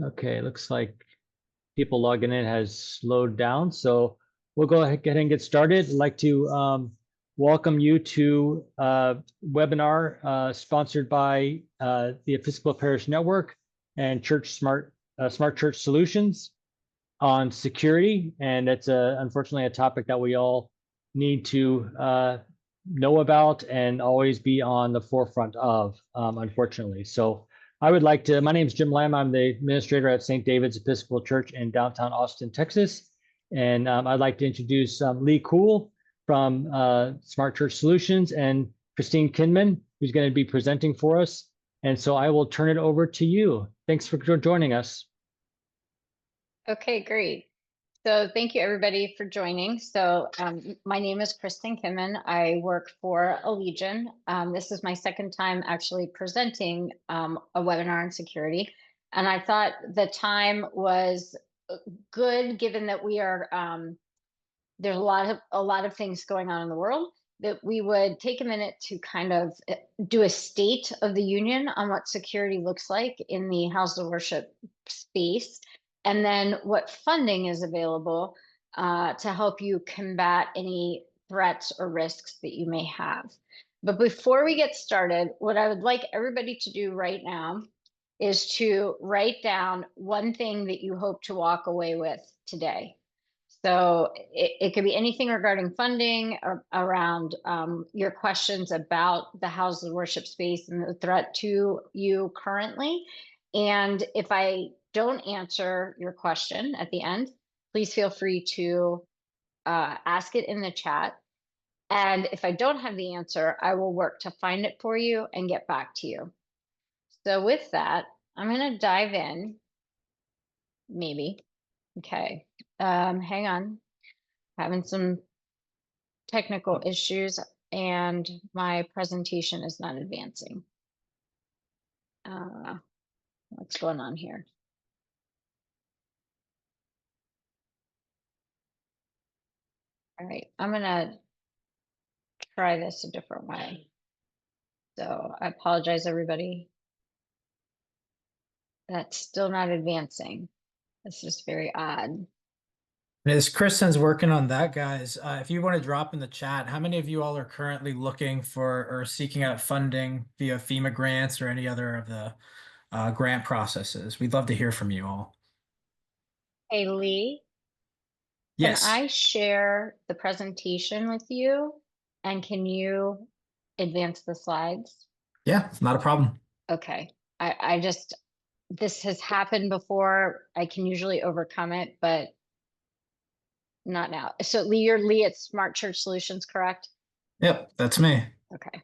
Okay, looks like people logging in has slowed down, so we'll go ahead and get started. I'd like to welcome you to a webinar sponsored by the Episcopal Parish Network and Church Smart Church Solutions on security, and it's unfortunately a topic that we all need to know about and always be on the forefront of, unfortunately. So I would like to, my name is Jim Lamb. I'm the administrator at St. David's Episcopal Church in downtown Austin, Texas. And I'd like to introduce Lee Kuhl from Smart Church Solutions and Christine Kinman, who's going to be presenting for us. And so I will turn it over to you. Thanks for joining us. Okay, great. So thank you everybody for joining. So my name is Kristen Kimman. I work for Allegion. This is my second time actually presenting a webinar on security. And I thought the time was good given that we are, there's a lot of things going on in the world, that we would take a minute to kind of do a state of the union on what security looks like in the house of worship space, and then what funding is available to help you combat any threats or risks that you may have. But before we get started, what I would like everybody to do right now is to write down one thing that you hope to walk away with today. So it could be anything regarding funding or around your questions about the house of worship space and the threat to you currently. And if I don't answer your question at the end, please feel free to ask it in the chat. And if I don't have the answer, I will work to find it for you and get back to you. So with that, I'm going to dive in, maybe. Okay, hang on. Having some technical issues and my presentation is not advancing. What's going on here? All right, I'm gonna try this a different way. So I apologize, everybody. That's still not advancing. That's just very odd. As Kristen's working on that, guys, if you want to drop in the chat, how many of you all are currently looking for or seeking out funding via FEMA grants or any other of the grant processes? We'd love to hear from you all. Hey, Lee. Yes. Can I share the presentation with you? And can you advance the slides? Yeah, not a problem. Okay. I just, this has happened before. I can usually overcome it, but not now. So Lee, you're Lee at Smart Church Solutions, correct? Yep, that's me. Okay.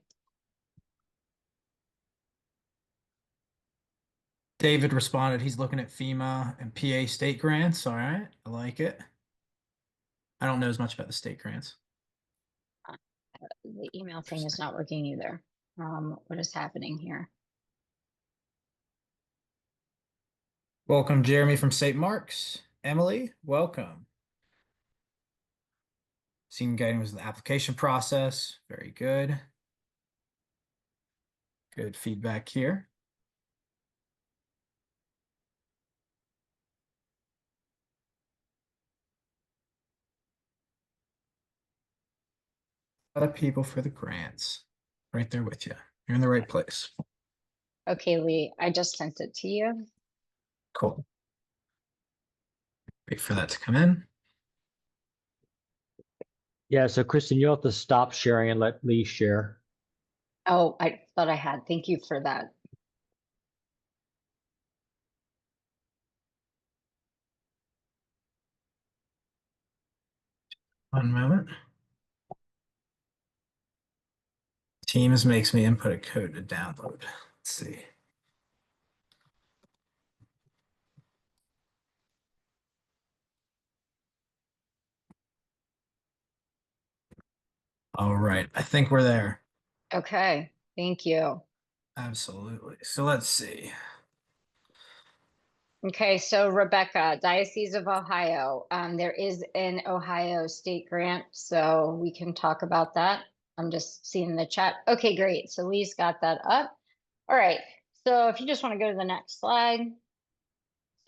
David responded, he's looking at FEMA and PA state grants. All right, I like it. I don't know as much about the state grants. The email thing is not working either. What is happening here? Welcome, Jeremy from St. Mark's. Emily, welcome. Senior guiding was the application process. Very good. Good feedback here. A lot of people for the grants. Right there with you. You're in the right place. Okay, Lee, I just sent it to you. Cool. Wait for that to come in. Yeah, so Kristen, you'll have to stop sharing and let Lee share. Oh, I thought I had. Thank you for that. One moment. Teams makes me input a code to download. Let's see. All right, I think we're there. Okay, thank you. Absolutely. So let's see. Okay, so Rebecca, Diocese of Ohio. There is an Ohio state grant, so we can talk about that. I'm just seeing the chat. Okay, great. So Lee's got that up. All right, so if you just want to go to the next slide.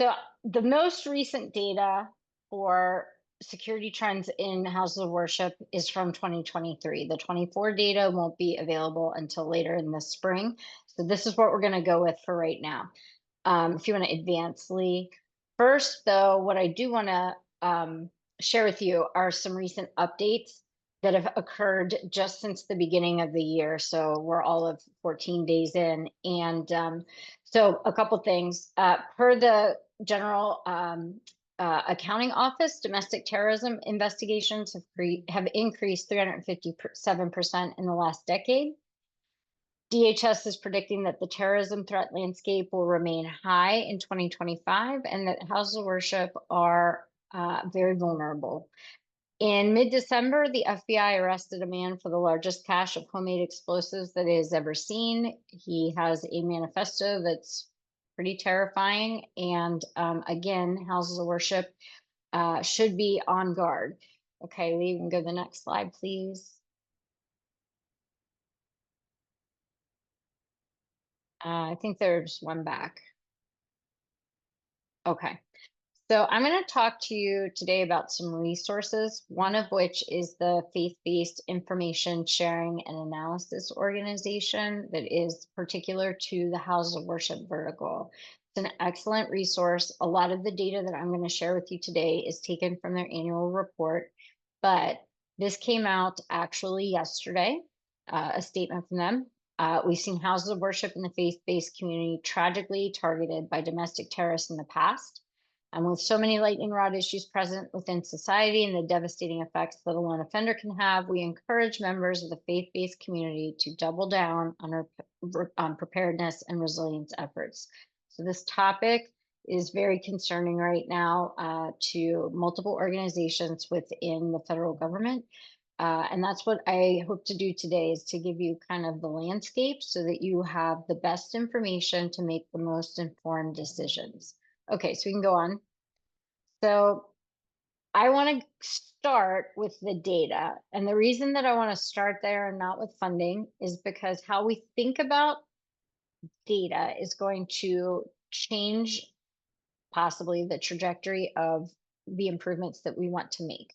So the most recent data for security trends in houses of worship is from 2023. The 24 data won't be available until later in the spring. So this is what we're going to go with for right now. If you want to advance, Lee. First, though, what I do want to share with you are some recent updates that have occurred just since the beginning of the year. So we're all of 14 days in. And so a couple things. Per the General Accounting Office, domestic terrorism investigations have increased 357% in the last decade. DHS is predicting that the terrorism threat landscape will remain high in 2025 and that houses of worship are very vulnerable. In mid-December, the FBI arrested a man for the largest cache of homemade explosives that it has ever seen. He has a manifesto that's pretty terrifying. And again, houses of worship should be on guard. Okay, Lee, you can go to the next slide, please. I think there's one back. Okay. So I'm going to talk to you today about some resources, one of which is the Faith-Based Information Sharing and Analysis Organization that is particular to the Houses of Worship vertical. It's an excellent resource. A lot of the data that I'm going to share with you today is taken from their annual report, but this came out actually yesterday, a statement from them. We've seen houses of worship in the faith-based community tragically targeted by domestic terrorists in the past. And with so many lightning rod issues present within society and the devastating effects that a lone offender can have, we encourage members of the faith-based community to double down on preparedness and resilience efforts. So this topic is very concerning right now to multiple organizations within the federal government. And that's what I hope to do today, is to give you kind of the landscape so that you have the best information to make the most informed decisions. Okay, so we can go on. So I want to start with the data. And the reason that I want to start there and not with funding is because how we think about data is going to change possibly the trajectory of the improvements that we want to make.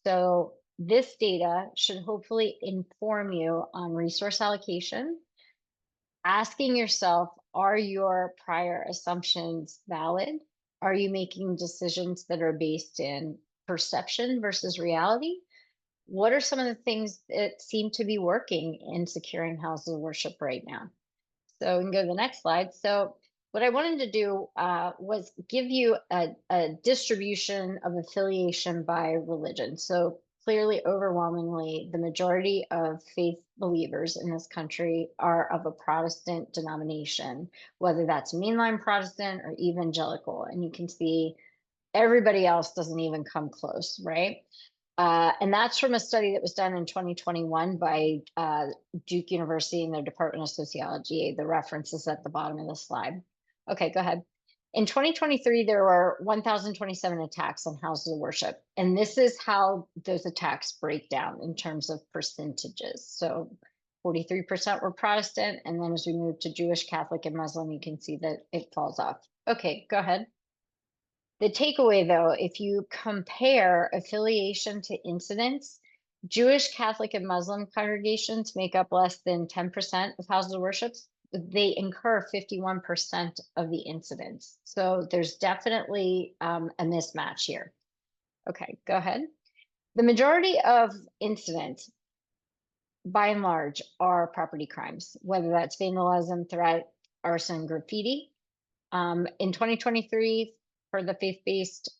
So this data should hopefully inform you on resource allocation, asking yourself, are your prior assumptions valid? Are you making decisions that are based in perception versus reality? What are some of the things that seem to be working in securing houses of worship right now? So we can go to the next slide. So what I wanted to do was give you a distribution of affiliation by religion. So clearly, overwhelmingly, the majority of faith believers in this country are of a Protestant denomination, whether that's mainline Protestant or evangelical. And you can see everybody else doesn't even come close, right? And that's from a study that was done in 2021 by Duke University and their Department of Sociology. The reference is at the bottom of the slide. Okay, go ahead. In 2023, there were 1,027 attacks on houses of worship. And this is how those attacks break down in terms of percentages. So 43% were Protestant. And then as we move to Jewish, Catholic, and Muslim, you can see that it falls off. Okay, go ahead. The takeaway, though, if you compare affiliation to incidents, Jewish, Catholic, and Muslim congregations make up less than 10% of houses of worship. They incur 51% of the incidents. So there's definitely a mismatch here. Okay, go ahead. The majority of incidents, by and large, are property crimes, whether that's vandalism, threat, arson, graffiti. In 2023, for the faith-based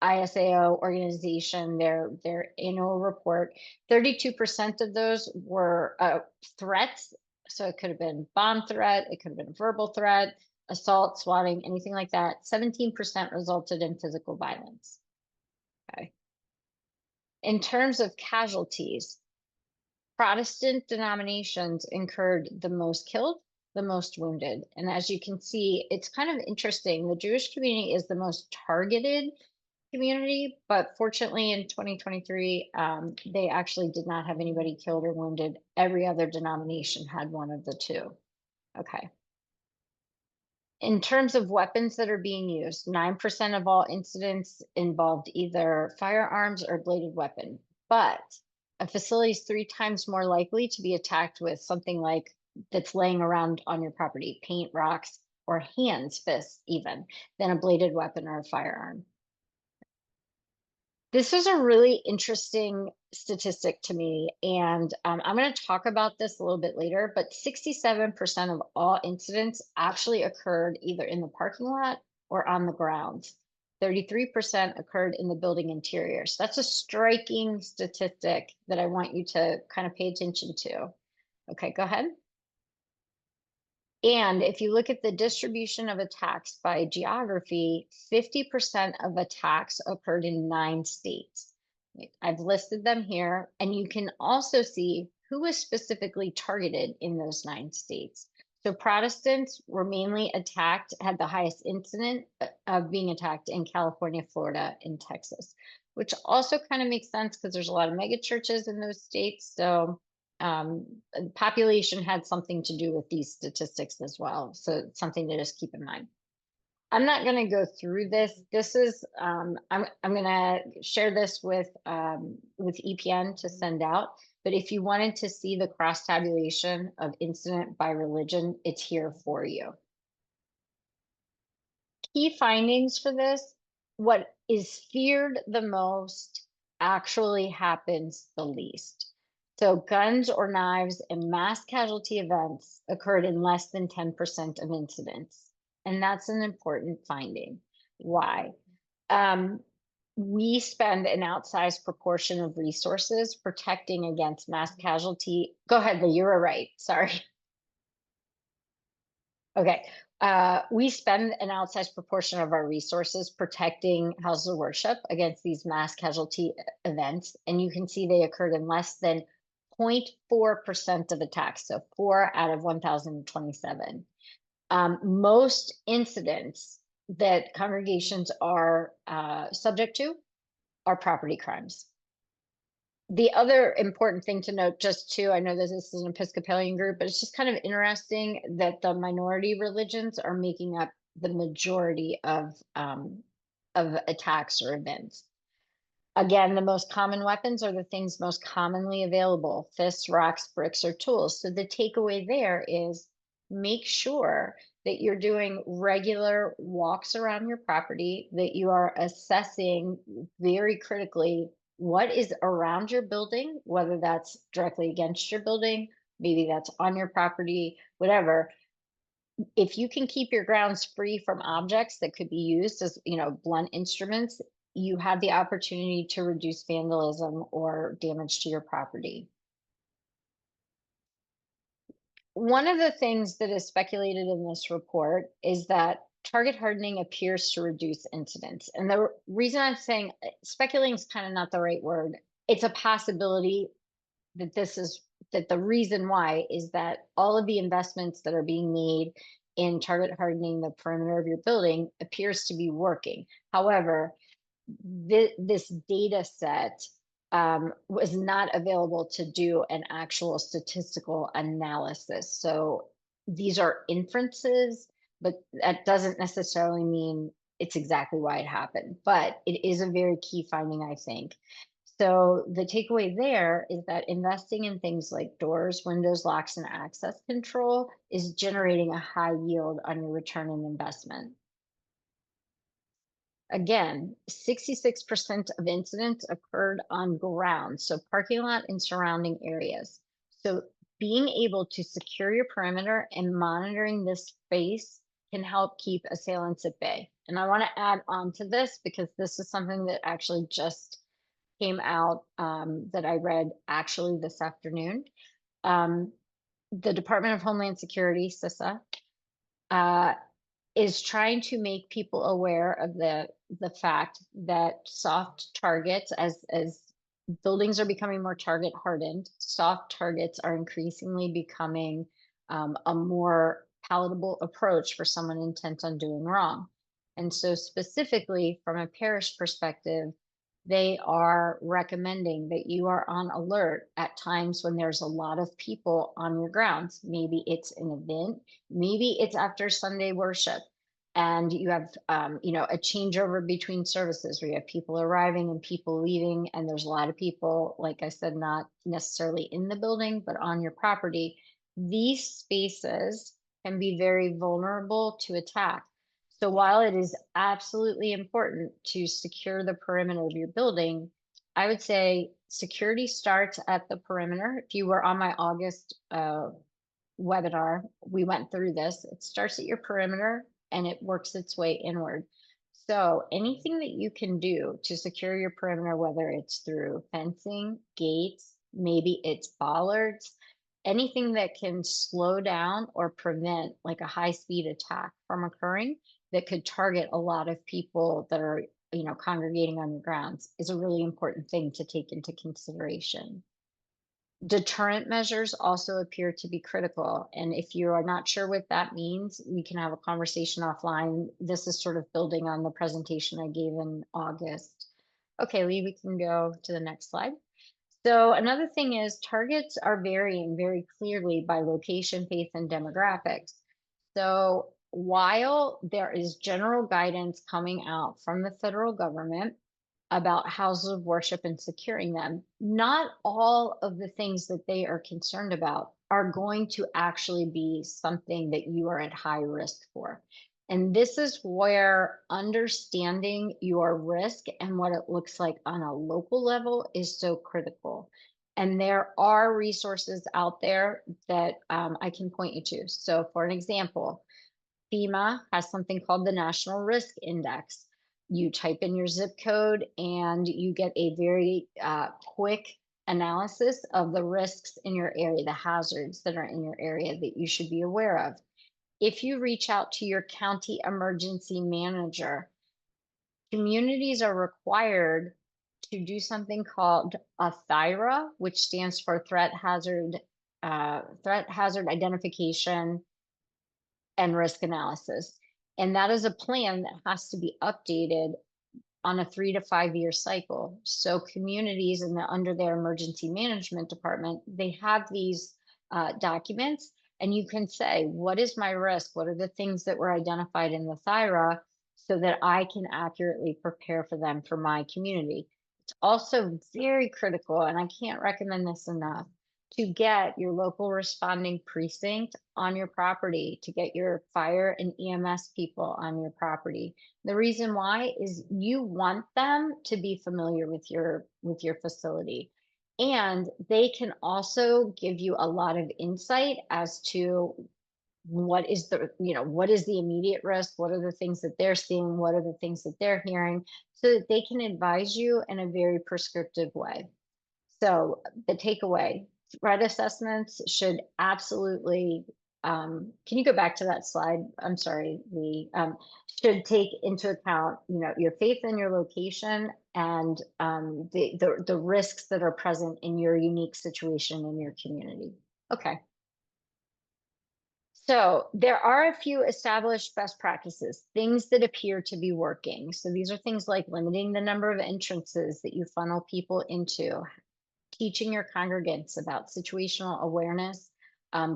ISAO organization, their annual report, 32% of those were threats. So it could have been bomb threat, it could have been a verbal threat, assault, swatting, anything like that. 17% resulted in physical violence. Okay. In terms of casualties, Protestant denominations incurred the most killed, the most wounded. And as you can see, it's kind of interesting. The Jewish community is the most targeted community, but fortunately in 2023, they actually did not have anybody killed or wounded. Every other denomination had one of the two. Okay. In terms of weapons that are being used, 9% of all incidents involved either firearms or bladed weapon. But a facility is 3 times more likely to be attacked with something like that's laying around on your property, paint, rocks, or hands, fists even, than a bladed weapon or a firearm. This is a really interesting statistic to me, and I'm going to talk about this a little bit later, but 67% of all incidents actually occurred either in the parking lot or on the grounds. 33% occurred in the building interior. So that's a striking statistic that I want you to kind of pay attention to. Okay, go ahead. And if you look at the distribution of attacks by geography, 50% of attacks occurred in 9 states. I've listed them here, and you can also see who was specifically targeted in those 9 states. So Protestants were mainly attacked, had the highest incident of being attacked in California, Florida, and Texas, which also kind of makes sense because there's a lot of mega churches in those states. So population had something to do with these statistics as well. So it's something to just keep in mind. I'm not going to go through this. This is I'm going to share this with EPN to send out. But if you wanted to see the cross tabulation of incident by religion, it's here for you. Key findings for this: what is feared the most actually happens the least. So guns or knives and mass casualty events occurred in less than 10% of incidents. And that's an important finding. Why? We spend an outsized proportion of resources protecting against mass casualty. Go ahead, Lee, you were right. Sorry. Okay. We spend an outsized proportion of our resources protecting houses of worship against these mass casualty events. And you can see they occurred in less than 0.4% of attacks, so 4 out of 1,027. Most incidents that congregations are subject to are property crimes. The other important thing to note, just too, I know that this is an Episcopalian group, but it's just kind of interesting that the minority religions are making up the majority of attacks or events. Again, the most common weapons are the things most commonly available: fists, rocks, bricks, or tools. So the takeaway there is make sure that you're doing regular walks around your property, that you are assessing very critically what is around your building, whether that's directly against your building, maybe that's on your property, whatever. If you can keep your grounds free from objects that could be used as, blunt instruments, you have the opportunity to reduce vandalism or damage to your property. One of the things that is speculated in this report is that target hardening appears to reduce incidents. And the reason I'm saying speculating is kind of not the right word. It's a possibility that that the reason why is that all of the investments that are being made in target hardening the perimeter of your building appears to be working. However, this data set was not available to do an actual statistical analysis. So these are inferences, but that doesn't necessarily mean it's exactly why it happened. But it is a very key finding, I think. So the takeaway there is that investing in things like doors, windows, locks, and access control is generating a high yield on your return on investment. Again, 66% of incidents occurred on ground, so parking lot and surrounding areas. So being able to secure your perimeter and monitoring this space can help keep assailants at bay. And I want to add on to this because this is something that actually just came out that I read actually this afternoon. The Department of Homeland Security, CISA, is trying to make people aware of the fact that soft targets, as buildings are becoming more target hardened, soft targets are increasingly becoming a more palatable approach for someone intent on doing wrong. And so specifically from a parish perspective, they are recommending that you are on alert at times when there's a lot of people on your grounds. Maybe it's an event, maybe it's after Sunday worship. and you have a changeover between services where you have people arriving and people leaving, and there's a lot of people, like I said, not necessarily in the building but on your property. These spaces can be very vulnerable to attack. So while it is absolutely important to secure the perimeter of your building, I would say security starts at the perimeter. If you were on my August webinar, we went through this. It starts at your perimeter and it works its way inward. So anything that you can do to secure your perimeter, whether it's through fencing, gates, maybe it's bollards, anything that can slow down or prevent like a high-speed attack from occurring that could target a lot of people that are congregating on your grounds is a really important thing to take into consideration. Deterrent measures also appear to be critical. And if you are not sure what that means, we can have a conversation offline. This is sort of building on the presentation I gave in August. Okay, Lee, we can go to the next slide. So another thing is targets are varying very clearly by location, faith, and demographics. So while there is general guidance coming out from the federal government about houses of worship and securing them, not all of the things that they are concerned about are going to actually be something that you are at high risk for. And this is where understanding your risk and what it looks like on a local level is so critical. And there are resources out there that I can point you to. So for an example, FEMA has something called the National Risk Index. You type in your zip code and you get a very quick analysis of the risks in your area, the hazards that are in your area that you should be aware of. If you reach out to your county emergency manager, communities are required to do something called a THIRA, which stands for threat hazard identification and risk analysis. And that is a plan that has to be updated on a 3 to 5 year cycle. So communities under their emergency management department, they have these documents, and you can say, what is my risk? What are the things that were identified in the THIRA so that I can accurately prepare for them for my community? It's also very critical, and I can't recommend this enough, to get your local responding precinct on your property, to get your fire and EMS people on your property. The reason why is you want them to be familiar with your facility. And they can also give you a lot of insight as to what is the immediate risk, what are the things that they're seeing, what are the things that they're hearing, so that they can advise you in a very prescriptive way. So the takeaway, threat assessments should absolutely, can you go back to that slide? I'm sorry, should take into account, your faith and your location and the risks that are present in your unique situation in your community. Okay. So there are a few established best practices, things that appear to be working. So these are things like limiting the number of entrances that you funnel people into, teaching your congregants about situational awareness,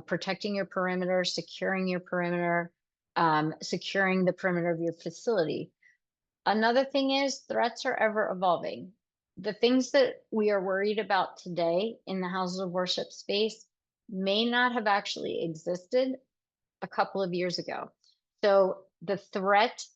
protecting your perimeter, securing your perimeter, securing the perimeter of your facility. Another thing is threats are ever evolving. The things that we are worried about today in the houses of worship space may not have actually existed a couple of years ago. So the threat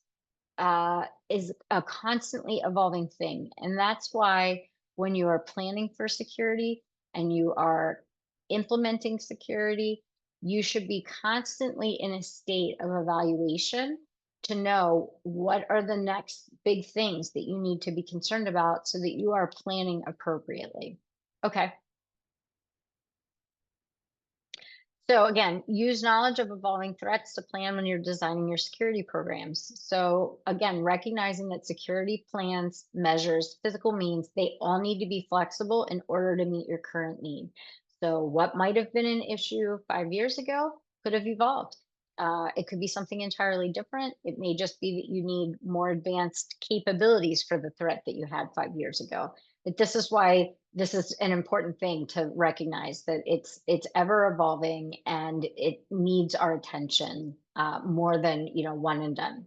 is a constantly evolving thing. And that's why when you are planning for security and you are implementing security, you should be constantly in a state of evaluation to know what are the next big things that you need to be concerned about so that you are planning appropriately. Okay. So again, use knowledge of evolving threats to plan when you're designing your security programs. So again, recognizing that security plans, measures, physical means, they all need to be flexible in order to meet your current need. So what might have been an issue 5 years ago could have evolved. It could be something entirely different. It may just be that you need more advanced capabilities for the threat that you had 5 years ago. But this is why this is an important thing to recognize, that it's ever evolving and it needs our attention more than one and done.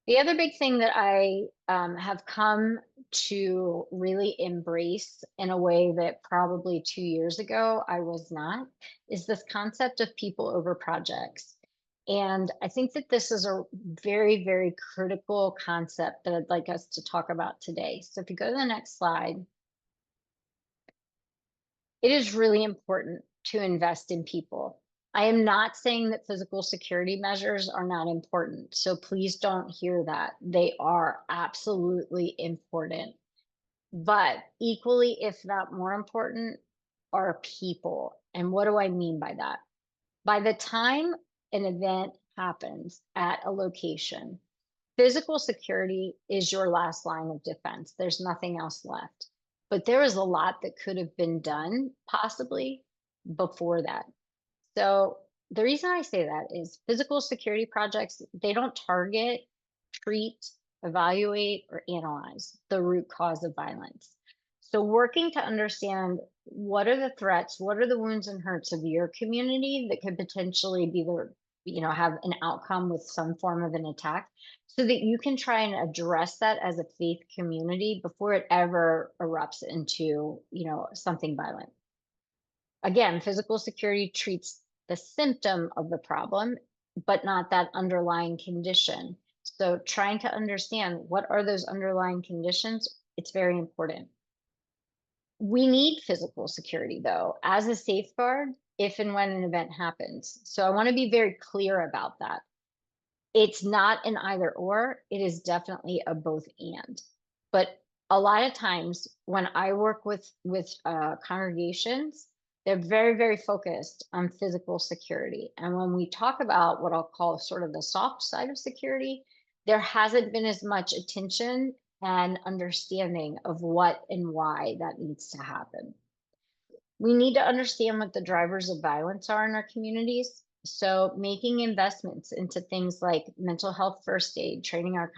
The other big thing that I have come to really embrace in a way that probably 2 years ago I was not, is this concept of people over projects. And I think that this is a very, very critical concept that I'd like us to talk about today. So if you go to the next slide, it is really important to invest in people. I am not saying that physical security measures are not important. So please don't hear that. They are absolutely important. But equally, if not more important, are people. And what do I mean by that? By the time an event happens at a location, physical security is your last line of defense. There's nothing else left. But there is a lot that could have been done possibly before that. So the reason I say that is physical security projects, they don't target, treat, evaluate, or analyze the root cause of violence. So working to understand what are the threats, what are the wounds and hurts of your community that could potentially be the, have an outcome with some form of an attack, so that you can try and address that as a faith community before it ever erupts into, something violent. Again, physical security treats the symptom of the problem, but not that underlying condition. So trying to understand what are those underlying conditions, it's very important. We need physical security, though, as a safeguard if and when an event happens. So I want to be very clear about that. It's not an either or, it is definitely a both and. But a lot of times when I work with congregations, they're very, very focused on physical security. And when we talk about what I'll call sort of the soft side of security, there hasn't been as much attention and understanding of what and why that needs to happen. We need to understand what the drivers of violence are in our communities. So making investments into things like mental health first aid, training our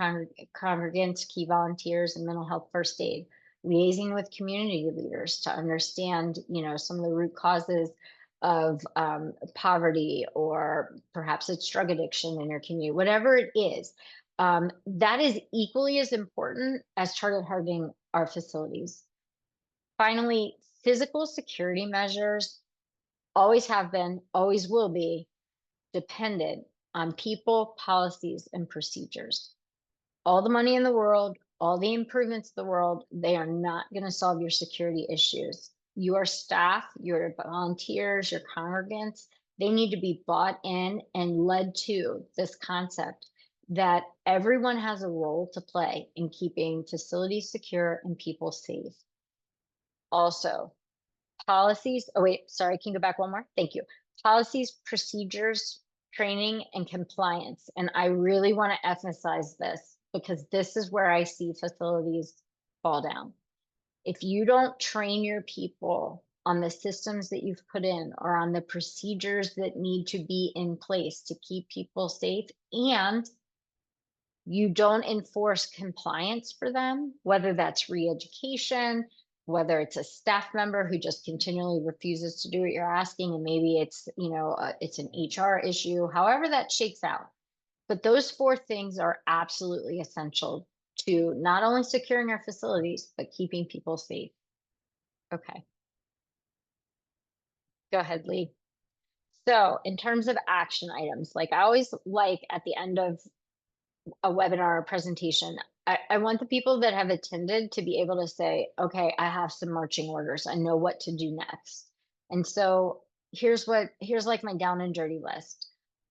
congregants, key volunteers in mental health first aid, liaising with community leaders to understand, some of the root causes of poverty, or perhaps it's drug addiction in your community, whatever it is. That is equally as important as target hardening our facilities. Finally, physical security measures always have been, always will be dependent on people, policies, and procedures. All the money in the world, all the improvements in the world, they are not going to solve your security issues. Your staff, your volunteers, your congregants, they need to be bought in and led to this concept that everyone has a role to play in keeping facilities secure and people safe. Also, policies, oh wait, sorry, can you go back one more? Thank you. Policies, procedures, training, and compliance. And I really want to emphasize this because this is where I see facilities fall down. If you don't train your people on the systems that you've put in or on the procedures that need to be in place to keep people safe, and you don't enforce compliance for them, whether that's re-education, whether it's a staff member who just continually refuses to do what you're asking, and maybe it's, it's an HR issue, however that shakes out. But those four things are absolutely essential to not only securing our facilities, but keeping people safe. Okay. Go ahead, Lee. So in terms of action items, like I always like at the end of a webinar or presentation, I want the people that have attended to be able to say, okay, I have some marching orders. I know what to do next. And so here's like my down and dirty list.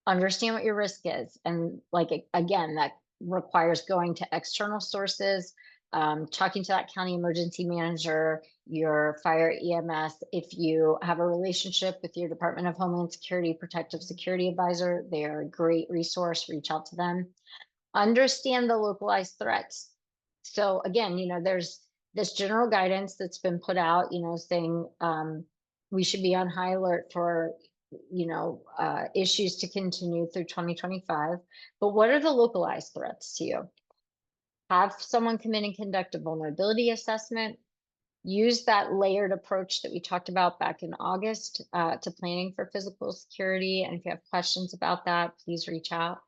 Understand what your risk is. And like, again, that requires going to external sources, talking to that county emergency manager, your fire EMS. If you have a relationship with your Department of Homeland Security, Protective Security Advisor, they are a great resource. Reach out to them. Understand the localized threats. So again, there's this general guidance that's been put out, saying we should be on high alert for, issues to continue through 2025. But what are the localized threats to you? Have someone come in and conduct a vulnerability assessment. Use that layered approach that we talked about back in August to planning for physical security. And if you have questions about that, please reach out.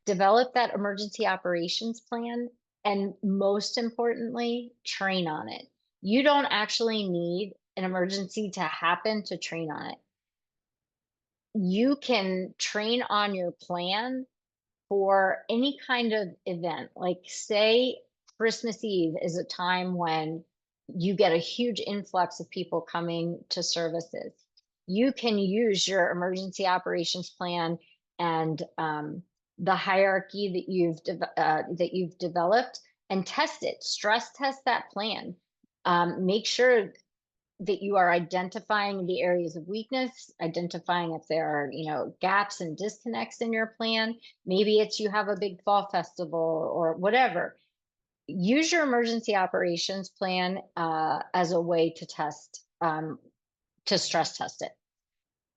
develop that emergency operations plan, and most importantly, train on it. You don't actually need an emergency to happen to train on it. You can train on your plan for any kind of event. Like, say Christmas Eve is a time when you get a huge influx of people coming to services. You can use your emergency operations plan and the hierarchy that you've developed, and test it. Stress test that plan. Make sure that you are identifying the areas of weakness, identifying if there are, gaps and disconnects in your plan. Maybe it's you have a big fall festival or whatever. Use your emergency operations plan as a way to to stress test it.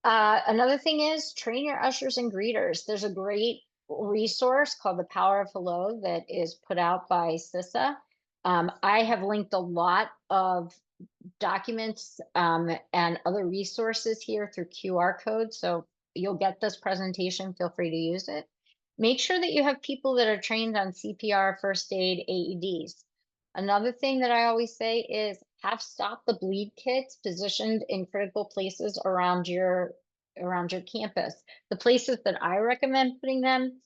Another thing is train your ushers and greeters. There's a great resource called The Power of Hello that is put out by CISA. I have linked a lot of documents and other resources here through QR code. So you'll get this presentation, feel free to use it. Make sure that you have people that are trained on CPR, first aid, AEDs. Another thing that I always say is have stop the bleed kits positioned in critical places around your campus. The places that I recommend putting them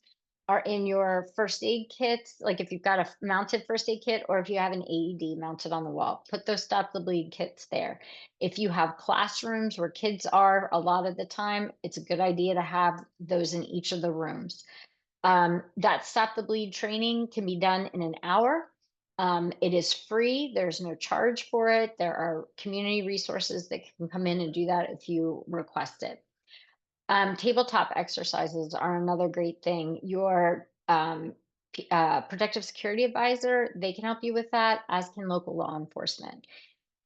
are in your first aid kits, like if you've got a mounted first aid kit or if you have an AED mounted on the wall, put those stop the bleed kits there. If you have classrooms where kids are a lot of the time, it's a good idea to have those in each of the rooms. That stop the bleed training can be done in an hour. It is free. There's no charge for it. There are community resources that can come in and do that if you request it. Tabletop exercises are another great thing. Your protective security advisor, they can help you with that, as can local law enforcement.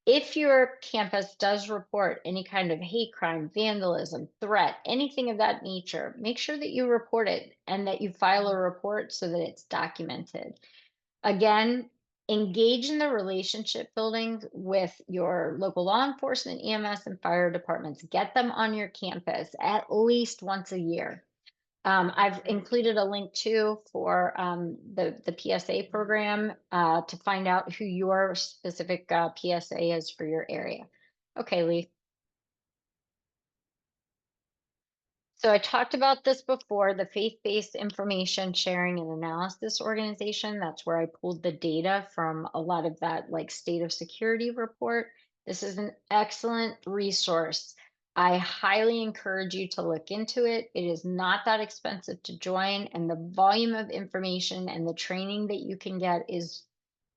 If your campus does report any kind of hate crime, vandalism, threat, anything of that nature, make sure that you report it and that you file a report so that it's documented. Again, engage in the relationship building with your local law enforcement, EMS, and fire departments. Get them on your campus at least once a year. I've included a link too for the PSA program to find out who your specific PSA is for your area. Okay, Lee. So I talked about this before, the faith-based information sharing and analysis organization. That's where I pulled the data from a lot of that like state of security report. This is an excellent resource. I highly encourage you to look into it. It is not that expensive to join, and the volume of information and the training that you can get is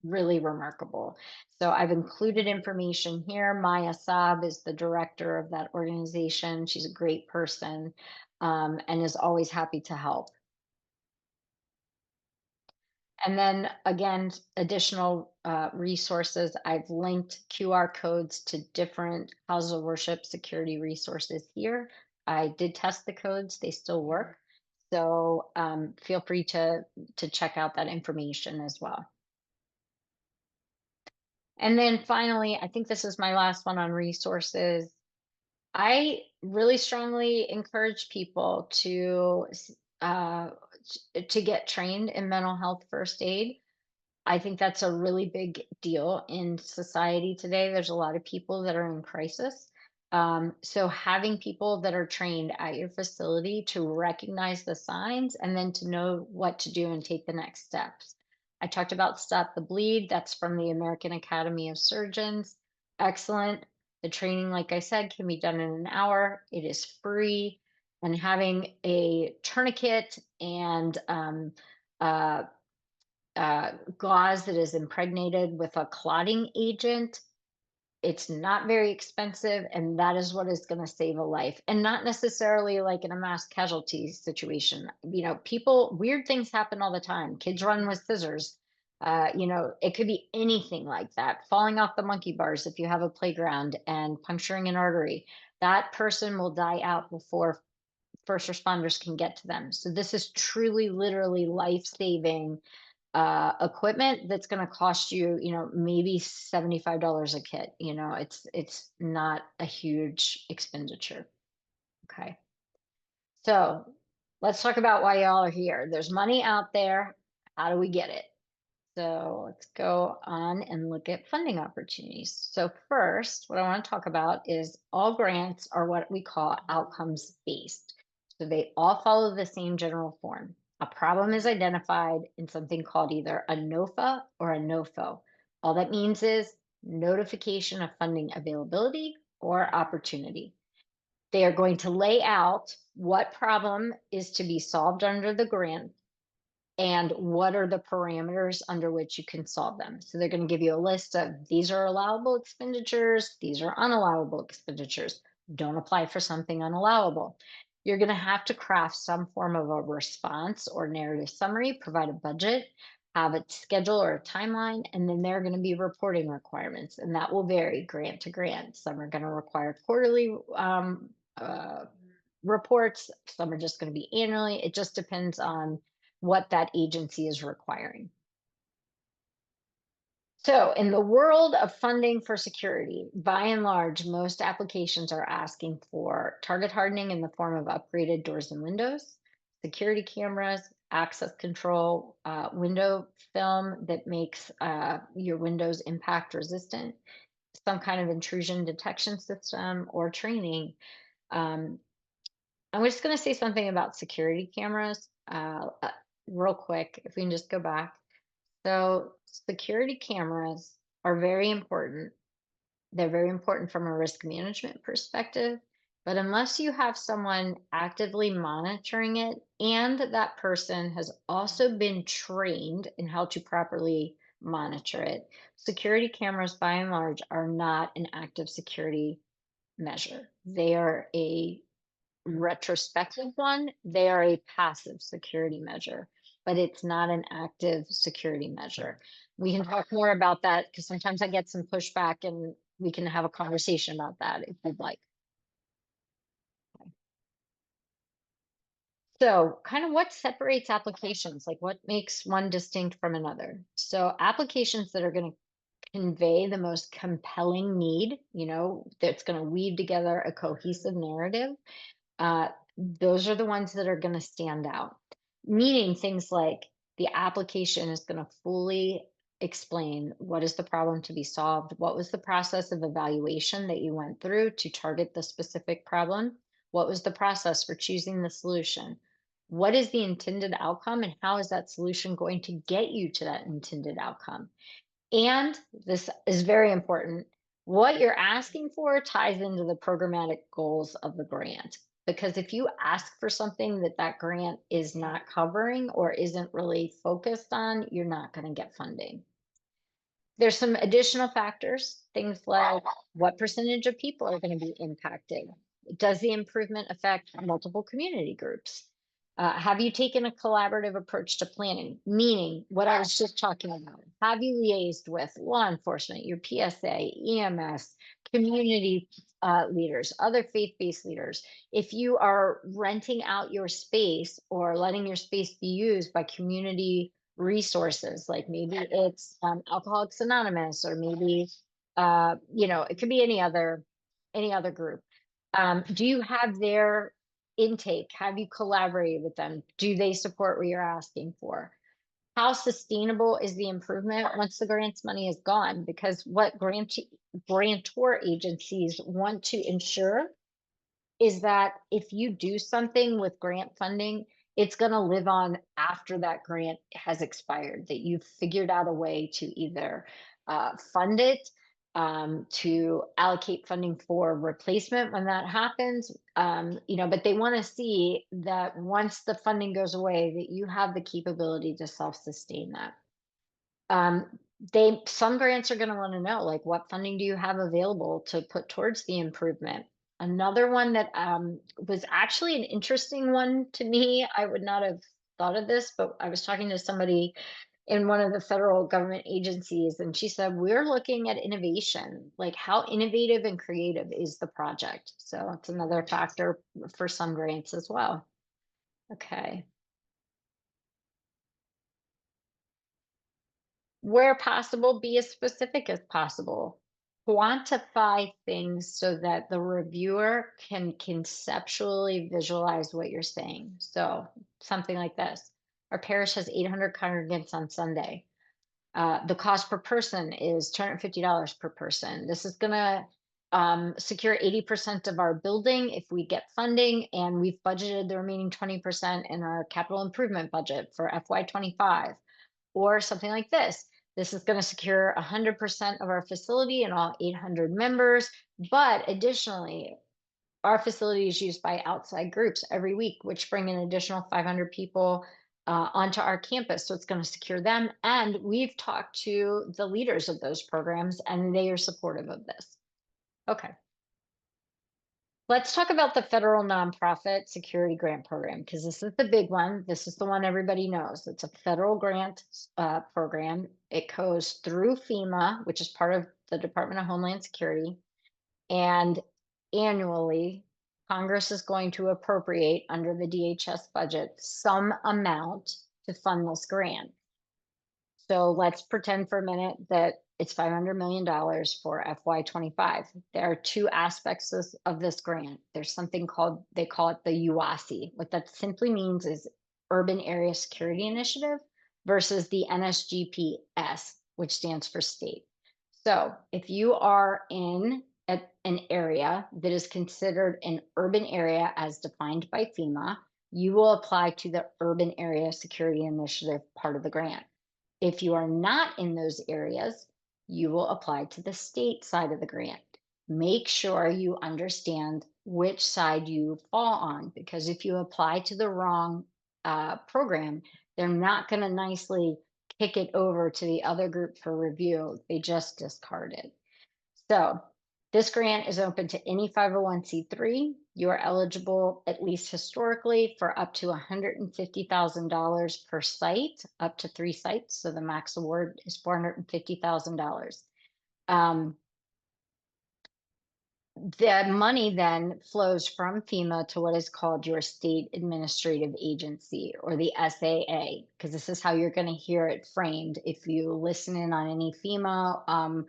really remarkable. So I've included information here. Maya Saab is the director of that organization. She's a great person and is always happy to help. And then again, additional resources. I've linked QR codes to different houses of worship security resources here. I did test the codes, they still work. So feel free to check out that information as well. And then finally, I think this is my last one on resources. I really strongly encourage people uh, to get trained in mental health first aid. I think that's a really big deal in society today. There's a lot of people that are in crisis. So having people that are trained at your facility to recognize the signs and then to know what to do and take the next steps. I talked about Stop the Bleed. That's from the American Academy of Surgeons. Excellent. The training, like I said, can be done in an hour. It is free. And having a tourniquet and gauze that is impregnated with a clotting agent, it's not very expensive, and that is what is going to save a life, and not necessarily like in a mass casualty situation. People, weird things happen all the time. Kids run with scissors. It could be anything like that. Falling off the monkey bars if you have a playground and puncturing an artery, that person will die out before first responders can get to them. So this is truly, literally life-saving equipment that's going to cost you, maybe $75 a kit. It's not a huge expenditure. Okay. So let's talk about why y'all are here. There's money out there. How do we get it? So let's go on and look at funding opportunities. So first, what I want to talk about is all grants are what we call outcomes based. So they all follow the same general form. A problem is identified in something called either a NOFA or a NOFO. All that means is notification of funding availability or opportunity. They are going to lay out what problem is to be solved under the grant and what are the parameters under which you can solve them. So they're going to give you a list of these are allowable expenditures, these are unallowable expenditures. Don't apply for something unallowable. You're going to have to craft some form of a response or narrative summary, provide a budget, have a schedule or a timeline, and then there are going to be reporting requirements, and that will vary grant to grant. Some are going to require quarterly reports, some are just going to be annually. It just depends on what that agency is requiring. So in the world of funding for security, by and large, most applications are asking for target hardening in the form of upgraded doors and windows, security cameras, access control, window film that makes your windows impact resistant, some kind of intrusion detection system, or training. I'm just going to say something about security cameras real quick, if we can just go back. So security cameras are very important. They're very important from a risk management perspective, but unless you have someone actively monitoring it and that person has also been trained in how to properly monitor it, security cameras by and large are not an active security measure. They are a retrospective one. They are a passive security measure, but it's not an active security measure. We can talk more about that because sometimes I get some pushback and we can have a conversation about that if you'd like. So kind of what separates applications, like what makes one distinct from another? So applications that are going to convey the most compelling need, that's going to weave together a cohesive narrative, those are the ones that are going to stand out. Meaning things like the application is going to fully explain what is the problem to be solved, what was the process of evaluation that you went through to target the specific problem, what was the process for choosing the solution, what is the intended outcome, and how is that solution going to get you to that intended outcome. And this is very important. What you're asking for ties into the programmatic goals of the grant. Because if you ask for something that that grant is not covering or isn't really focused on, you're not going to get funding. There's some additional factors, things like what percentage of people are going to be impacted? Does the improvement affect multiple community groups? Have you taken a collaborative approach to planning? Meaning what I was just talking about. Have you liaised with law enforcement, your PSA, EMS, community leaders, other faith-based leaders? If you are renting out your space or letting your space be used by community resources, like maybe it's Alcoholics Anonymous, or maybe it could be any other group. Do you have their intake? Have you collaborated with them? Do they support what you're asking for? How sustainable is the improvement once the grants money is gone? Because what grantor agencies want to ensure is that if you do something with grant funding, it's going to live on after that grant has expired, that you've figured out a way to either fund it, to allocate funding for replacement when that happens, but they want to see that once the funding goes away, that you have the capability to self-sustain that. Some grants are going to want to know, like, what funding do you have available to put towards the improvement? Another one that was actually an interesting one to me, I would not have thought of this, but I was talking to somebody in one of the federal government agencies, and she said, we're looking at innovation, like how innovative and creative is the project? So it's another factor for some grants as well. Okay. Where possible, be as specific as possible. quantify things so that the reviewer can conceptually visualize what you're saying. So something like this: our parish has 800 congregants on Sunday. The cost per person is $250 per person. This is going to secure 80% of our building if we get funding, and we've budgeted the remaining 20% in our capital improvement budget for FY25. Or something like this: this is going to secure 100% of our facility and all 800 members, but additionally, our facility is used by outside groups every week, which bring an additional 500 people onto our campus. So it's going to secure them. And we've talked to the leaders of those programs, and they are supportive of this. Okay. Let's talk about the federal nonprofit security grant program, because this is the big one. This is the one everybody knows. It's a federal grant program. It goes through FEMA, which is part of the Department of Homeland Security. And annually, Congress is going to appropriate under the DHS budget some amount to fund this grant. So let's pretend for a minute that it's $500 million for FY25. There are two aspects of this grant. There's something called, they call it the UASI. What that simply means is Urban Area Security Initiative, versus the NSGPS, which stands for state. So if you are in an area that is considered an urban area as defined by FEMA, you will apply to the Urban Area Security Initiative part of the grant. If you are not in those areas, you will apply to the state side of the grant. Make sure you understand which side you fall on, because if you apply to the wrong program, they're not going to nicely kick it over to the other group for review. They just discard it. So this grant is open to any 501c3. You are eligible, at least historically, for up to $150,000 per site, up to 3 sites. So the max award is $450,000. The money then flows from FEMA to what is called your state administrative agency, or the SAA, because this is how you're going to hear it framed if you listen in on any FEMA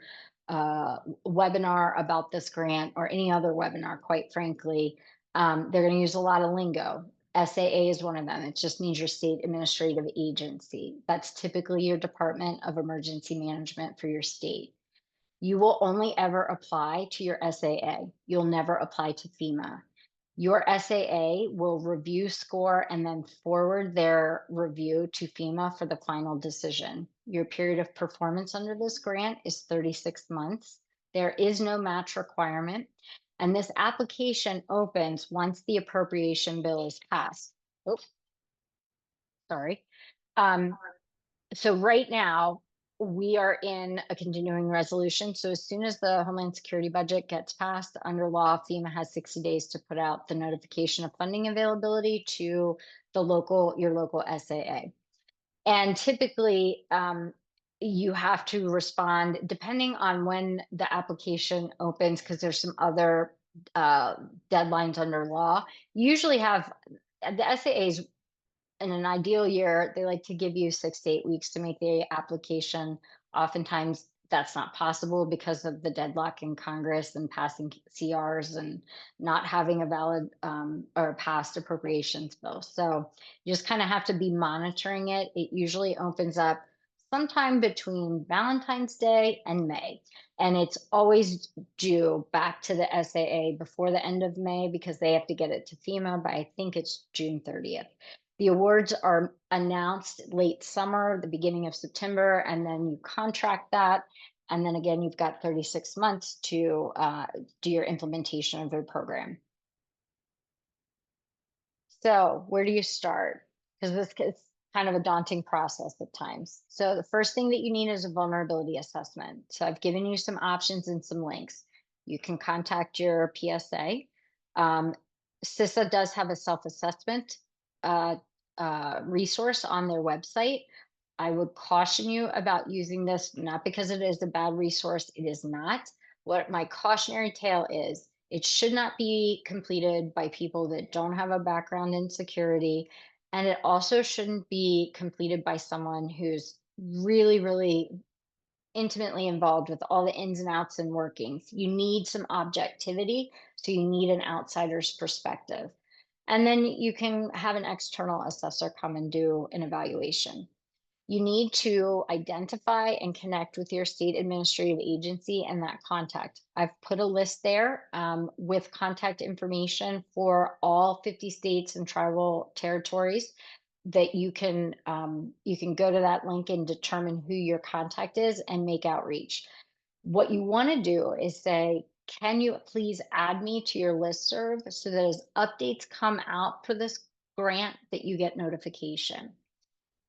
webinar about this grant, or any other webinar, quite frankly. They're going to use a lot of lingo. SAA is one of them. It just means your state administrative agency. That's typically your Department of Emergency Management for your state. You will only ever apply to your SAA. You'll never apply to FEMA. Your SAA will review, score, and then forward their review to FEMA for the final decision. Your period of performance under this grant is 36 months. There is no match requirement, and this application opens once the appropriation bill is passed. Oh, sorry. So right now, we are in a continuing resolution. So as soon as the Homeland Security budget gets passed, under law, FEMA has 60 days to put out the notification of funding availability to the your local SAA. And typically, you have to respond depending on when the application opens, because there's some other deadlines under law. You usually have the SAAs. In an ideal year, they like to give you 6 to 8 weeks to make the application. Oftentimes that's not possible because of the deadlock in Congress and passing CRs and not having a valid or passed appropriations bill. So you just kind of have to be monitoring it. It usually opens up sometime between Valentine's Day and May. And it's always due back to the SAA before the end of May, because they have to get it to FEMA by, I think it's June 30th. The awards are announced late summer, the beginning of September, and then you contract that. And then again, you've got 36 months to do your implementation of their program. So where do you start? Because this is kind of a daunting process at times. So the first thing that you need is a vulnerability assessment. So I've given you some options and some links. You can contact your PSA. CISA does have a self-assessment resource on their website. I would caution you about using this, not because it is a bad resource. It is not. What my cautionary tale is, it should not be completed by people that don't have a background in security. And it also shouldn't be completed by someone who's really, really intimately involved with all the ins and outs and workings. You need some objectivity, so you need an outsider's perspective. And then you can have an external assessor come and do an evaluation. You need to identify and connect with your state administrative agency and that contact. I've put a list there with contact information for all 50 states and tribal territories that you can go to that link and determine who your contact is and make outreach. What you want to do is say, can you please add me to your listserv so that as updates come out for this grant that you get notification.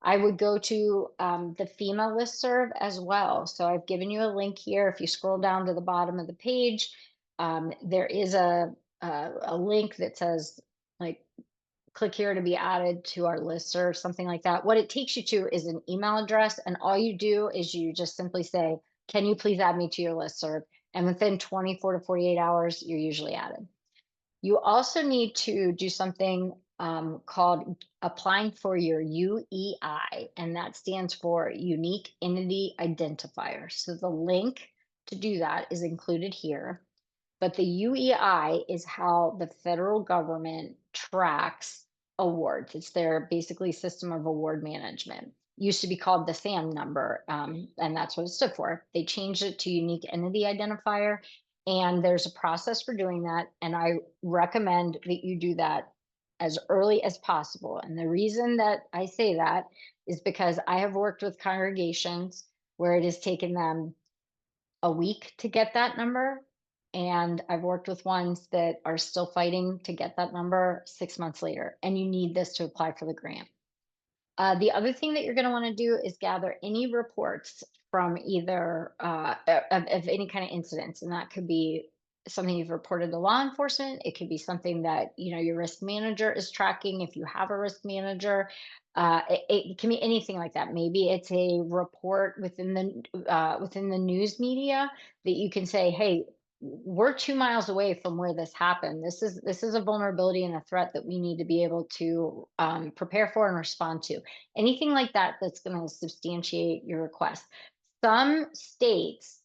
I would go to the FEMA listserv as well. So I've given you a link here. If you scroll down to the bottom of the page, there is a link that says like, click here to be added to our listserv, something like that. What it takes you to is an email address. And all you do is you just simply say, can you please add me to your listserv? And within 24 to 48 hours, you're usually added. You also need to do something called applying for your UEI, and that stands for Unique Entity Identifier. So the link to do that is included here. But the UEI is how the federal government tracks awards. It's their basically system of award management. Used to be called the SAM number, and that's what it stood for. They changed it to Unique Entity Identifier, and there's a process for doing that. And I recommend that you do that as early as possible. And the reason that I say that is because I have worked with congregations where it has taken them a week to get that number. And I've worked with ones that are still fighting to get that number 6 months later. And you need this to apply for the grant. The other thing that you're going to want to do is gather any reports from either of any kind of incidents, and that could be something you've reported to law enforcement. It could be something that your risk manager is tracking if you have a risk manager. It can be anything like that. Maybe it's a report within the news media that you can say, hey, we're 2 miles away from where this happened. This is a vulnerability and a threat that we need to be able to prepare for and respond to. Anything like that that's going to substantiate your request. Some states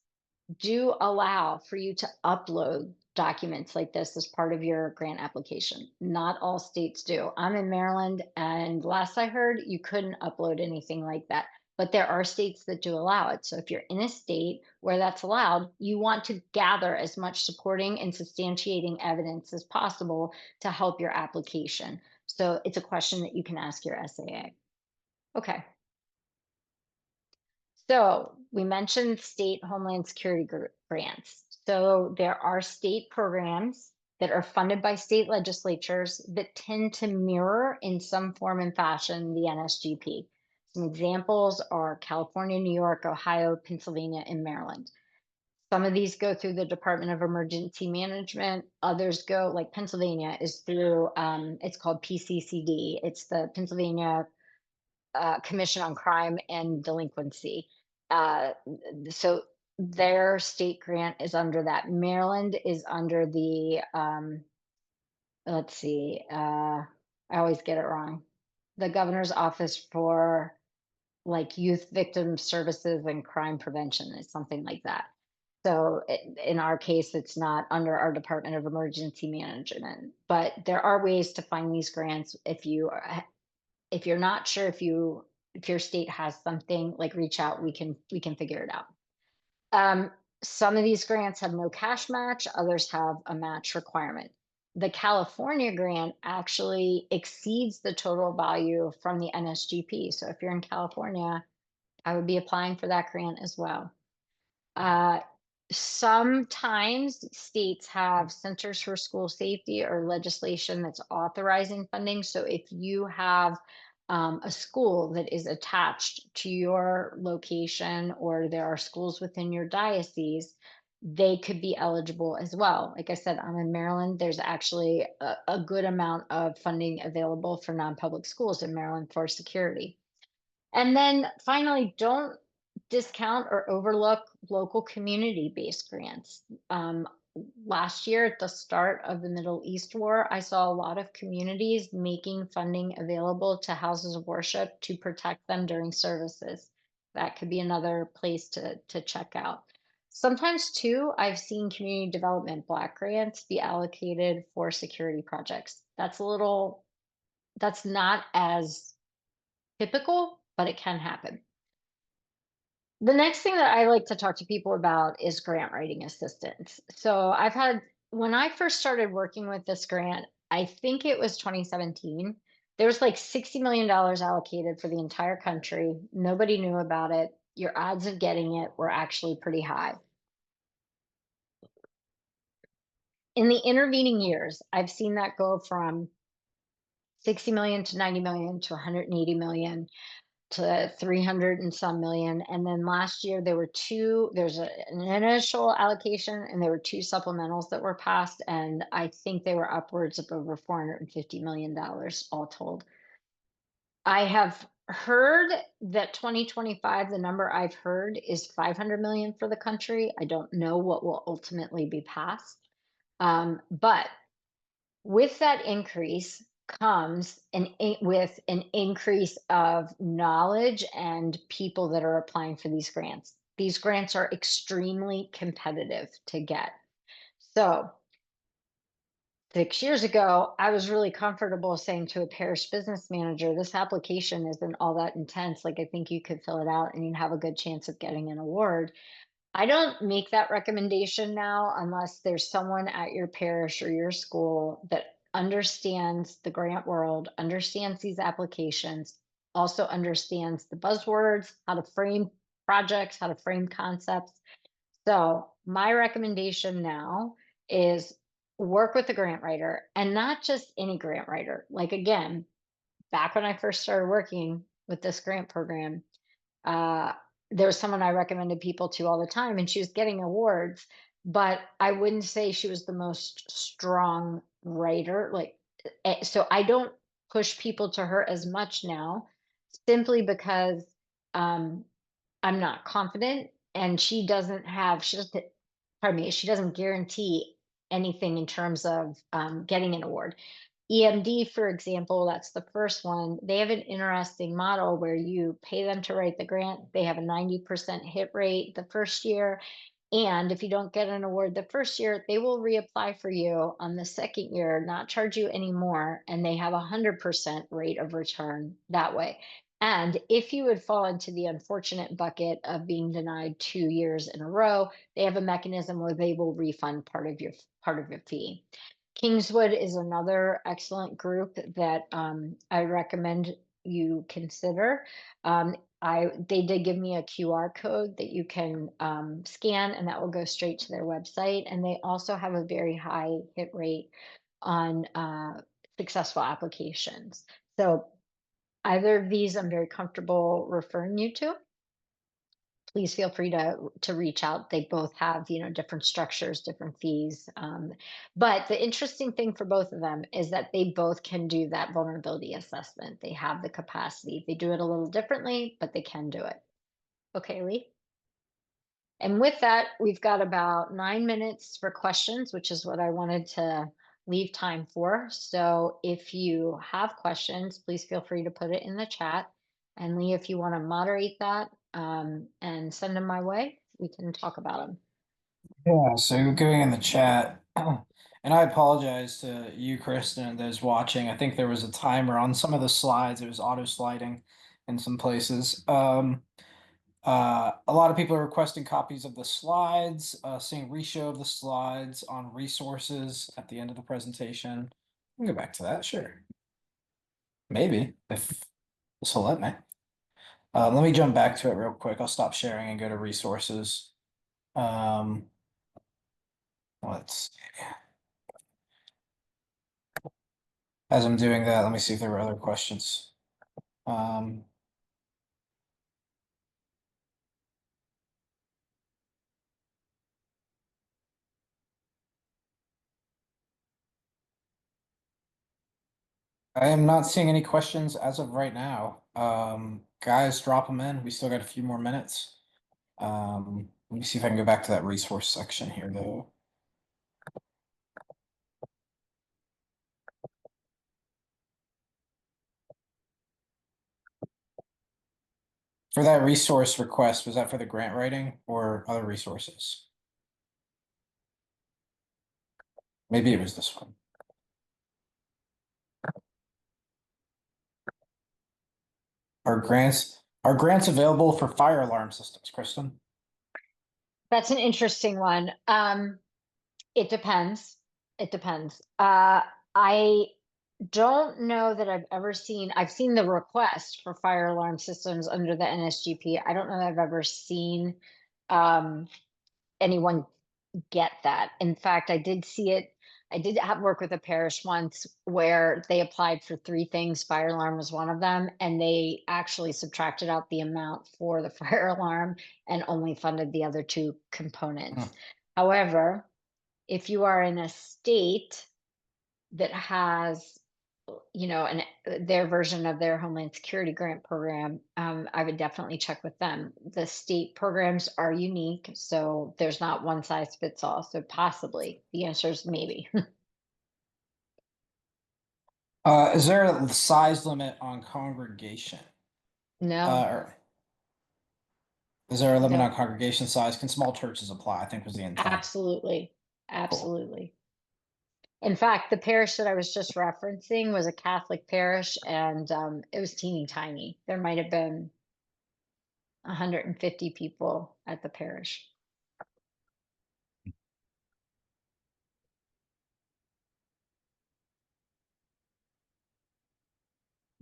do allow for you to upload documents like this as part of your grant application. Not all states do. I'm in Maryland, and last I heard, you couldn't upload anything like that. But there are states that do allow it. So if you're in a state where that's allowed, you want to gather as much supporting and substantiating evidence as possible to help your application. So it's a question that you can ask your SAA. Okay. So we mentioned state Homeland Security grants. So there are state programs that are funded by state legislatures that tend to mirror in some form and fashion the NSGP. Some examples are California, New York, Ohio, Pennsylvania, and Maryland. Some of these go through the Department of Emergency Management. Others go, like Pennsylvania is through, it's called PCCD. It's the Pennsylvania Commission on Crime and Delinquency. So their state grant is under that. Maryland is under the, let's see, I always get it wrong. The Governor's Office for like Youth Victim Services and Crime Prevention is something like that. So in our case, it's not under our Department of Emergency Management, but there are ways to find these grants. If you're not sure if your state has something, like reach out, we can figure it out. Some of these grants have no cash match, others have a match requirement. The California grant actually exceeds the total value from the NSGP. So if you're in California, I would be applying for that grant as well. Sometimes states have Centers for School Safety or legislation that's authorizing funding. So if you have a school that is attached to your location, or there are schools within your diocese, they could be eligible as well. Like I said, I'm in Maryland. There's actually a good amount of funding available for non-public schools in Maryland for security. And then finally, don't discount or overlook local community-based grants. Last year at the start of the Middle East war, I saw a lot of communities making funding available to houses of worship to protect them during services. that could be another place to check out. Sometimes too, I've seen community development block grants be allocated for security projects. That's not as typical, but it can happen. The next thing that I like to talk to people about is grant writing assistance. So when I first started working with this grant, I think it was 2017, there was like $60 million allocated for the entire country. Nobody knew about it. Your odds of getting it were actually pretty high. In the intervening years, I've seen that go from 60 million to 90 million to 180 million to 300 and some million. And then last year there's an initial allocation and there were two supplementals that were passed. And I think they were upwards of over $450 million all told. I have heard that 2025, the number I've heard is 500 million for the country. I don't know what will ultimately be passed. But with that increase comes with an increase of knowledge and people that are applying for these grants. These grants are extremely competitive to get. So 6 years ago, I was really comfortable saying to a parish business manager, this application isn't all that intense. Like, I think you could fill it out and you'd have a good chance of getting an award. I don't make that recommendation now unless there's someone at your parish or your school that understands the grant world, understands these applications, also understands the buzzwords, how to frame projects, how to frame concepts. So my recommendation now is work with the grant writer, and not just any grant writer. Like, again, back when I first started working with this grant program, uh, there was someone I recommended people to all the time, and she was getting awards, but I wouldn't say she was the most strong writer. So I don't push people to her as much now, simply because um, I'm not confident, and she doesn't guarantee anything in terms of getting an award. EMD, for example, that's the first one. They have an interesting model where you pay them to write the grant. They have a 90% hit rate the first year. And if you don't get an award the first year, they will reapply for you on the second year, not charge you any more. And they have a 100% rate of return that way. And if you would fall into the unfortunate bucket of being denied 2 years in a row, they have a mechanism where they will refund part of your fee. Kingswood is another excellent group that I recommend you consider. They did give me a QR code that you can scan, and that will go straight to their website. And they also have a very high hit rate on successful applications. So either of these, I'm very comfortable referring you to. Please feel free to reach out. They both have, different structures, different fees. But the interesting thing for both of them is that they both can do that vulnerability assessment. They have the capacity. They do it a little differently, but they can do it. Okay, Lee. And with that, we've got about 9 minutes for questions, which is what I wanted to leave time for. So if you have questions, please feel free to put it in the chat. And Lee, if you want to moderate that and send them my way, we can talk about them. Yeah, so going in the chat, and I apologize to you, Kristen, and those watching. I think there was a timer on some of the slides. It was auto sliding in some places. A lot of people are requesting copies of the slides, seeing reshow of the slides on resources at the end of the presentation. We can go back to that, sure. Maybe, if this will let me. Let me jump back to it real quick. I'll stop sharing and go to resources. Let's see. As I'm doing that, let me see if there were other questions. I am not seeing any questions as of right now. Guys, drop them in. We still got a few more minutes. Let me see if I can go back to that resource section here, though. For that resource request, was that for the grant writing or other resources? Maybe it was this one. Are grants available for fire alarm systems, Kristen? That's an interesting one. It depends. It depends. I don't know that I've seen the request for fire alarm systems under the NSGP. I don't know that I've ever seen anyone get that. In fact, I did see it. I did have work with a parish once where they applied for three things. Fire alarm was one of them, and they actually subtracted out the amount for the fire alarm and only funded the other two components. However, if you are in a state that has, their version of their Homeland Security grant program, I would definitely check with them. The state programs are unique, so there's not one size fits all. So possibly the answer is maybe. Is there a size limit on congregation? No, Or is there a limit no, on congregation size? Can small churches apply? I think was the intent. absolutely, Cool. absolutely. In fact, the parish that I was just referencing was a Catholic parish, and it was teeny tiny. There might have been 150 people at the parish.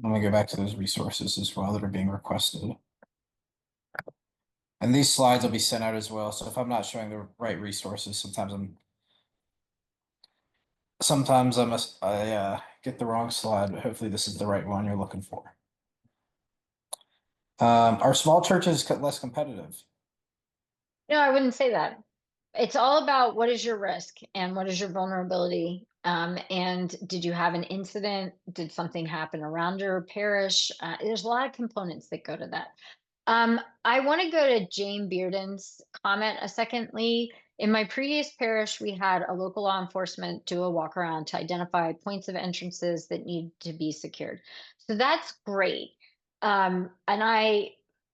Let me go back to those resources as well that are being requested. And these slides will be sent out as well. So if I'm not showing the right resources, sometimes I get the wrong slide, but hopefully this is the right one you're looking for. Are small churches less competitive? No, I wouldn't say that. It's all about what is your risk and what is your vulnerability. And did you have an incident? Did something happen around your parish? There's a lot of components that go to that. I want to go to Jane Bearden's comment a second, Lee. In my previous parish, we had a local law enforcement do a walk around to identify points of entrances that need to be secured. So that's great. And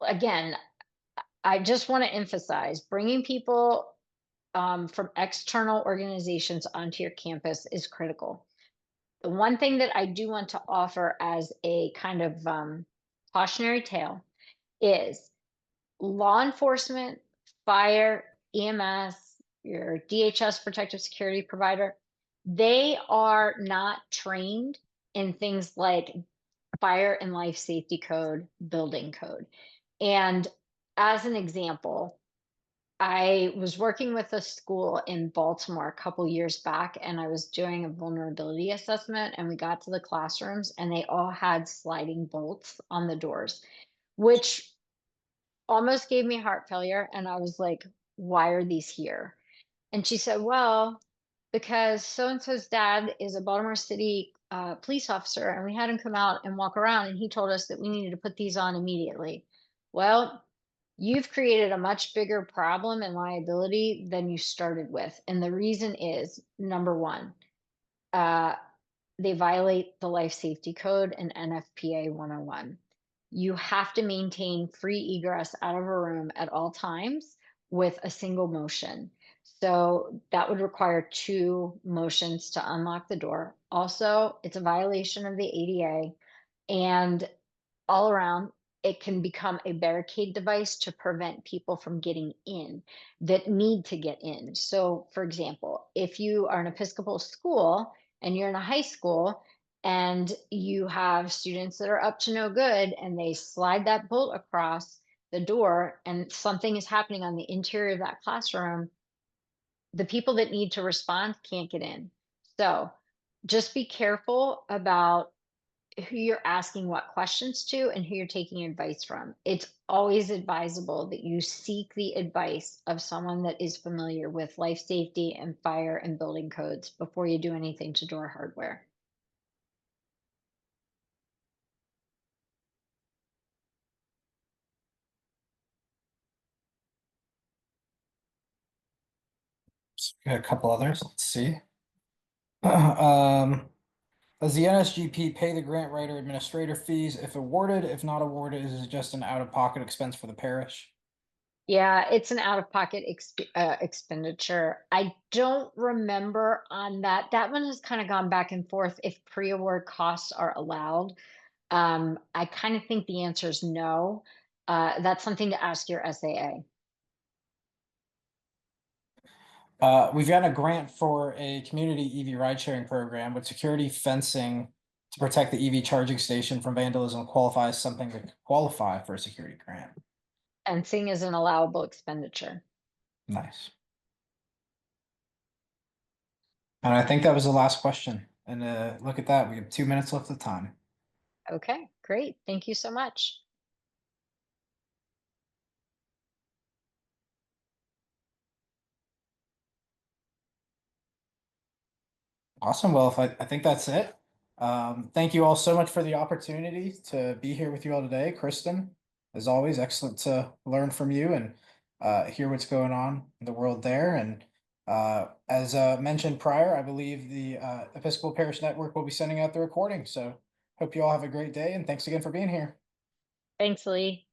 again, I just want to emphasize bringing people from external organizations onto your campus is critical. The one thing that I do want to offer as a kind of cautionary tale is law enforcement, fire, EMS, your DHS protective security provider, they are not trained in things like fire and life safety code, building code. And as an example, I was working with a school in Baltimore a couple years back, and I was doing a vulnerability assessment, and we got to the classrooms, and they all had sliding bolts on the doors, which almost gave me heart failure. And I was like, why are these here? And she said, well, because so and so's dad is a Baltimore City police officer, and we had him come out and walk around, and he told us that we needed to put these on immediately. Well, you've created a much bigger problem and liability than you started with. And the reason is number one, uh, they violate the life safety code and NFPA 101. You have to maintain free egress out of a room at all times with a single motion. So that would require two motions to unlock the door. Also, it's a violation of the ADA. And all around, it can become a barricade device to prevent people from getting in that need to get in. So, for example, if you are an Episcopal school and you're in a high school and you have students that are up to no good and they slide that bolt across the door and something is happening on the interior of that classroom, the people that need to respond can't get in. So, just be careful about who you're asking what questions to and who you're taking advice from. It's always advisable that you seek the advice of someone that is familiar with life safety and fire and building codes before you do anything to door hardware. Got a couple others. Let's see. Let's Does the NSGP pay the grant writer administrator fees if awarded? If not awarded, is it just an out-of-pocket expense for the parish? Yeah, it's an out-of-pocket expenditure. I don't remember on that. That one has kind of gone back and forth if pre-award costs are allowed. I kind of think the answer is no. That's something to ask your SAA. We've got a grant for a community EV ride sharing program with security fencing to protect the EV charging station from vandalism qualifies something to qualify for a security grant. Fencing is an allowable expenditure. Nice. And I think that was the last question. And look at that, we have 2 minutes left of time. Okay, great. Thank you so much. Awesome. Well, I think that's it. Thank you all so much for the opportunity to be here with you all today. Kristen, as always, excellent to learn from you and hear what's going on in the world there. And as mentioned prior, I believe the Episcopal Parish Network will be sending out the recording. So hope you all have a great day and thanks again for being here. Thanks, Lee.